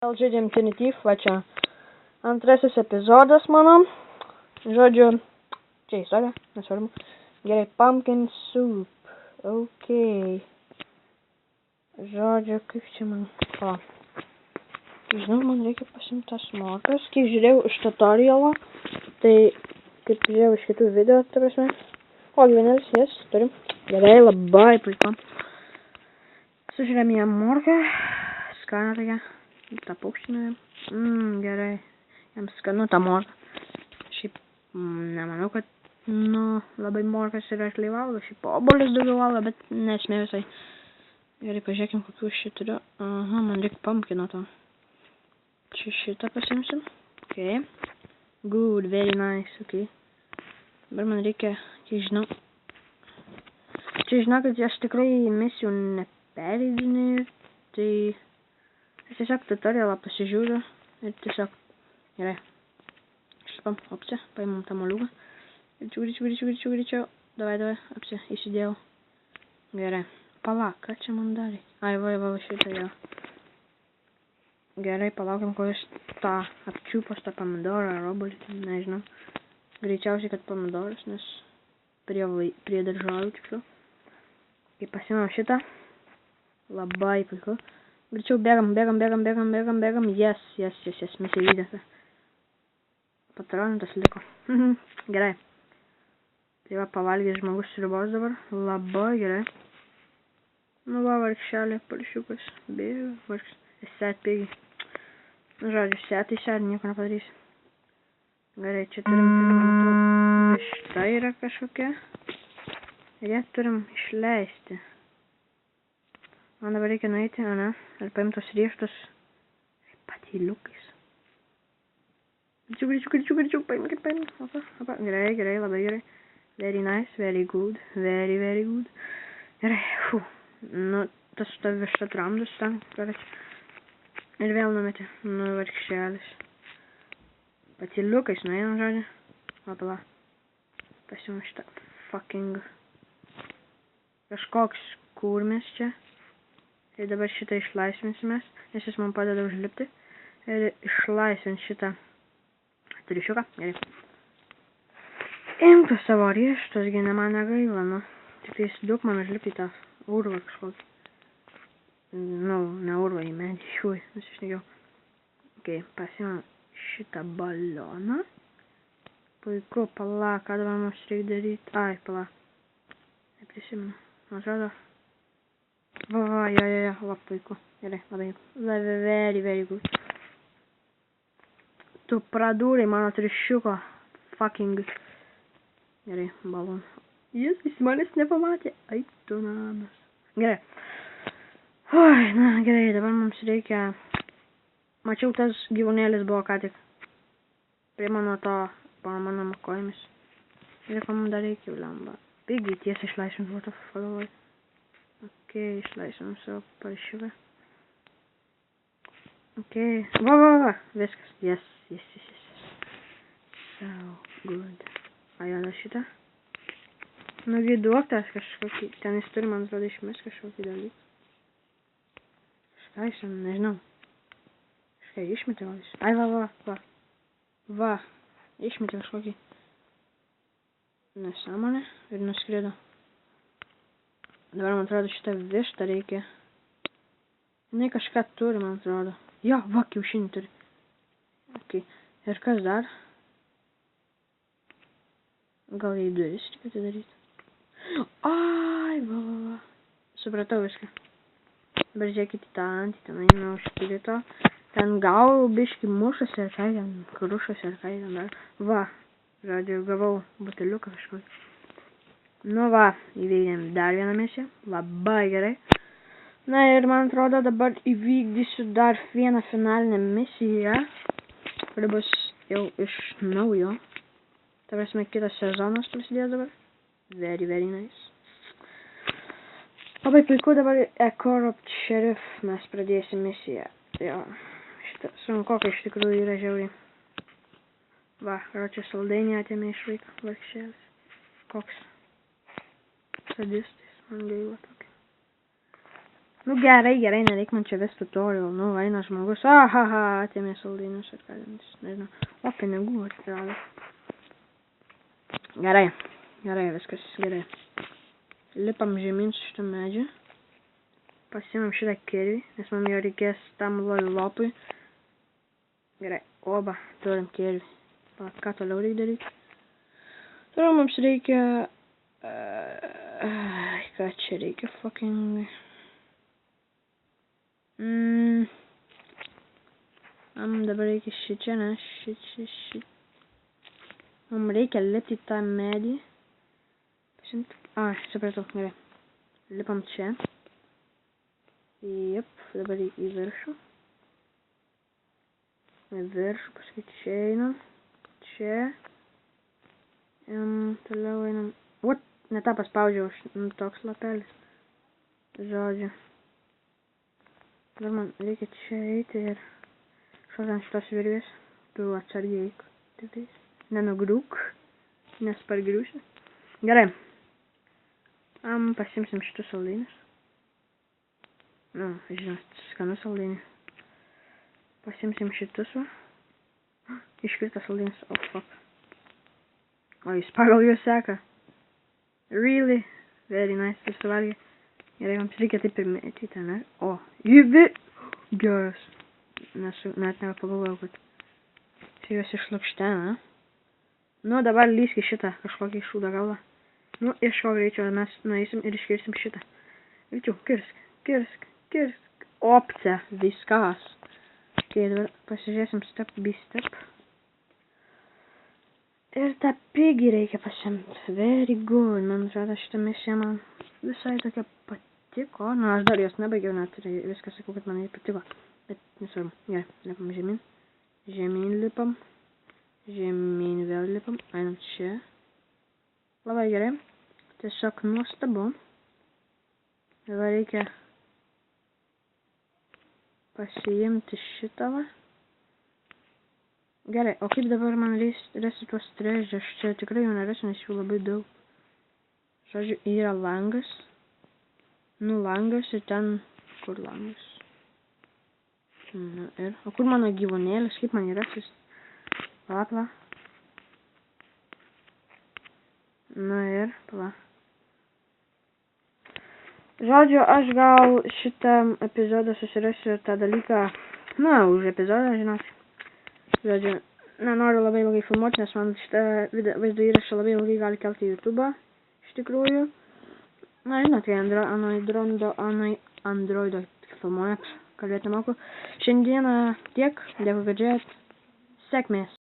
Vėl žaidžiam Tinityv, va čia antrasis epizodas mano. Žodžiu, čia istorija, nesvarbu. Gerai, pumpkin soup. Ok. Žodžiu, kaip čia man... O. Žinau, man reikia pasimti tas morkas. Kiek žiūrėjau iš tutorialo, tai kaip žiūrėjau iš kitų video, ta prasme. O, gyvenelis, jas, turim. Gerai, labai puiku. Sužiūrėjom į morką. Skana tokia. Ta paukštinė. Gerai. Jam skanu ta morka. Šiaip, nemanau, kad, labai morkas yra arkliai valgo. Šiaip obuolius daugiau valgo, bet nesmė visai. Gerai, pažiūrėkim, kokių šitą turiu. Aha, man reikia pumpkino to. Čia šitą pasimsim. Ok. Good, very nice, ok. Dabar man reikia, kiek žinau. Čia žinau, kad aš tikrai misijų nepereidinėjau. Tai... Aš tiesiog tutorialą pasižiūriu ir tiesiog, gerai, išlipam, opcija, paimam tą moliuką, greičiau, davai, opcija, įsidėjau, gerai, palauk, ką čia man darė, ai, va, šitą jau, gerai, palaukiam, kol jis tą apčiupos tą pomidorą ar obuolį, nežinau, greičiausiai, kad pomidoras, nes prie daržovių tiksliau, kai pasimam šitą, labai puiku. Greičiau bėgam, yes, misija įvykdyta. Patronintas liko. Gerai. Tai va, pavalgys žmogus sriubos dabar. Labai gerai. Nu va, vargšelė, paršiukas. Bėga, vargš. Sėt pigiai. Nu, žodžiu, sėt, nieko nepadarys. Gerai, čia turim višta yra kažkokia. Ir ją turim išleisti. Man dabar reikia nueiti, ir paimtos rieštus patyliukais. Greičiau, paimkit. Opa, gerai, labai gerai. Very nice, very good, very good. Gerai, nu, tas ta višta tramdus ten, karai. Ir vėl numetė, nu, vargšelis. Patyliukais nueinam, žodžiu. Opala. Pasimu šitą fucking. Kažkoks kurmis čia. Ir dabar šitą išlaisvinsimės, nes jis man padeda užlipti. Ir išlaisvint šitą triušiuką. Gerai. Imtų savo rieštus, gi man negaila, nu. Tik jis daug man užlipti tą urvą kažkokį. Nu, ne urvą, į medį, šiui, nusišnekiau. Ok, pasimam šitą balioną. Puiku, pala, ką dabar mums reikia daryti? Ai, pala. Neprisimenu, man atrodo. Va, jo, puiku. Gerai, labai, very good. Tu pradūrai mano triušiuko. Fucking. Gerai, balon. Jis manęs nepamatė. Ai, tu namas. Gerai. Oi, na, gerai, dabar mums reikia... Mačiau, tas gyvūnėlis buvo ką tik. Prie mano to, mano makojomis. Ir ko mums dar reikia, lemba. Pigiai tiesiai išlaisvint, what the fuck. Ok, išlaisim savo paršiuką. Ok, va, viskas, yes. So good. A jau šitą? Nugi duok tas kažkokį, ten jis turi, man atrodo, išmes kažkokį dalyką. Kažką jis, nežinau. Kažką išmetė gal jis. Ai, va, išmetė kažkokį nesąmonę ir nuskrido. Dabar, man atrodo, šitą vištą reikia. Jinai kažką turi, man atrodo. Jo, va, kiaušinį turi. Ok. Ir kas dar? Gal jai duris reikia atidaryti? Ai, va. Supratau viską. Dabar žiūrėkit į tą antį, ten eina užpilį to. Ten gal biški mušasi ar ką, ten krušasi ar ką, ten dar. Va, žodžiu, gavau buteliuką kažkokį. Nu va, įvykdėm dar vieną misiją, labai gerai. Na ir man atrodo dabar įvykdysiu dar vieną finalinę misiją, kuri bus jau iš naujo. Ta prasme, kitas sezonas prasidės dabar. Very nice. Labai puiku dabar Corrupt Sheriff mes pradėsim misiją. Jo, šitą sunkokai iš tikrųjų yra žiauriai. Va, čia saldainį atėmė iš vaiko, vargšėlis. Koks? Sadistais, man gaila tokia. Nu gerai, nereik man čia vis tutorial. Nu, eina žmogus, ahaha, atėmė saldainius ir ką, nežinau. O, pinigų atsirado. Gerai, viskas gerai. Lipam žemyn su šitą medžią. Pasimam šitą kirvį, nes man jo reikės tam lollipopui. Gerai, oba, turim kirvį. Ką toliau reikia daryti? Toliau mums reikia... ką čia reikia fucking... dabar reikia šičia, ne? Šit. Mums reikia lipti tą medį. Supratau, gerai. Lipam čia. Jep, dabar į viršų. Į viršų, paskui čia einam. Čia. Toliau einam. What? Ne tą paspaudžiau, toks lapelis. Žodžiu. Dabar man reikia čia eiti ir šodant šitos virvės. Tu atsargiai eik. Tiktais. Nenugriūk. Nes pargriūsi. Gerai. Pasimsim šitus saldainius. Nu, žinot, skanus saldainių. Pasimsim šitus va. Iškrito saldainis. Oh, fuck. O, jis pagal juos seka. Really? Very nice. Jis suvalgė. Gerai, mums reikia taip ir mėtyti, ne? O, jyvi! Geras. Net nepagalvojau, kad čia juos išlakštena. Nu, dabar lysk į šitą kažkokį šūdą galvą. Nu, ieško greičio, mes nueisim ir iškirsim šitą. Greičiau, kirsk. Opcija, viskas. Ok, dabar pasižiūrėsim step by step. Ir tą pigį reikia pasiimti. Very good. Man atrodo, šitą misiją man visai tokia patiko. Nu, aš dar jos nebaigiau, net ir viską sakau, kad man jį patiko. Bet nesvarbu. Gerai, lipam žemyn. Žemyn lipam. Žemyn vėl lipam. Einam čia. Labai gerai. Tiesiog nuostabu. Dabar reikia pasiimti šitą va. Gerai, o kaip dabar man rasti tuos trežį? Aš čia tikrai jau nerasiu, nes jų labai daug. Žodžiu, yra langas. Nu, langas ir ten... Kur langas? Nu, ir... O kur mano gyvūnėlis? Kaip man yra sis? Pala. Nu ir... Pala. Žodžiu, aš gal šitą epizodą susirasiu tą dalyką... Na, už epizodą, žinot. Žodžiu, nenoriu labai ilgai filmuoti, nes man šitą vaizdo įrašą labai ilgai gali kelti į YouTube, iš tikrųjų. Na, žinot, kai Androido filmuojat, kalbėti moku. Šiandieną tiek, dėkui, kad žiūrėjot. Sėkmės.